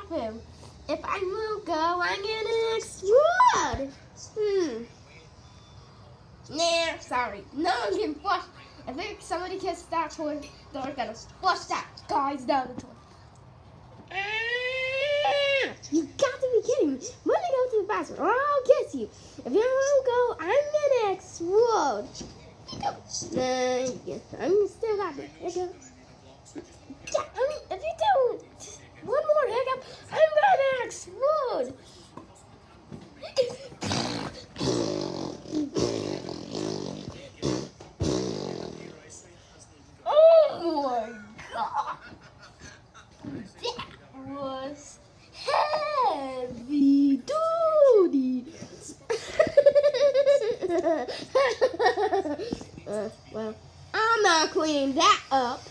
stop him. If I won't go, I'm gonna explode. Nah, sorry. No one can flush. I think somebody kissed that toy. They're gonna flush that guy's down the toilet. You got to be kidding me. I'm gonna go to the bathroom or I'll kiss you. If you won't go, I'm gonna explode. I'm still got it. Yeah, if you do one more hiccup, I'm gonna explode. Oh my god! That was heavy duty. Well, I'm not cleaning that up.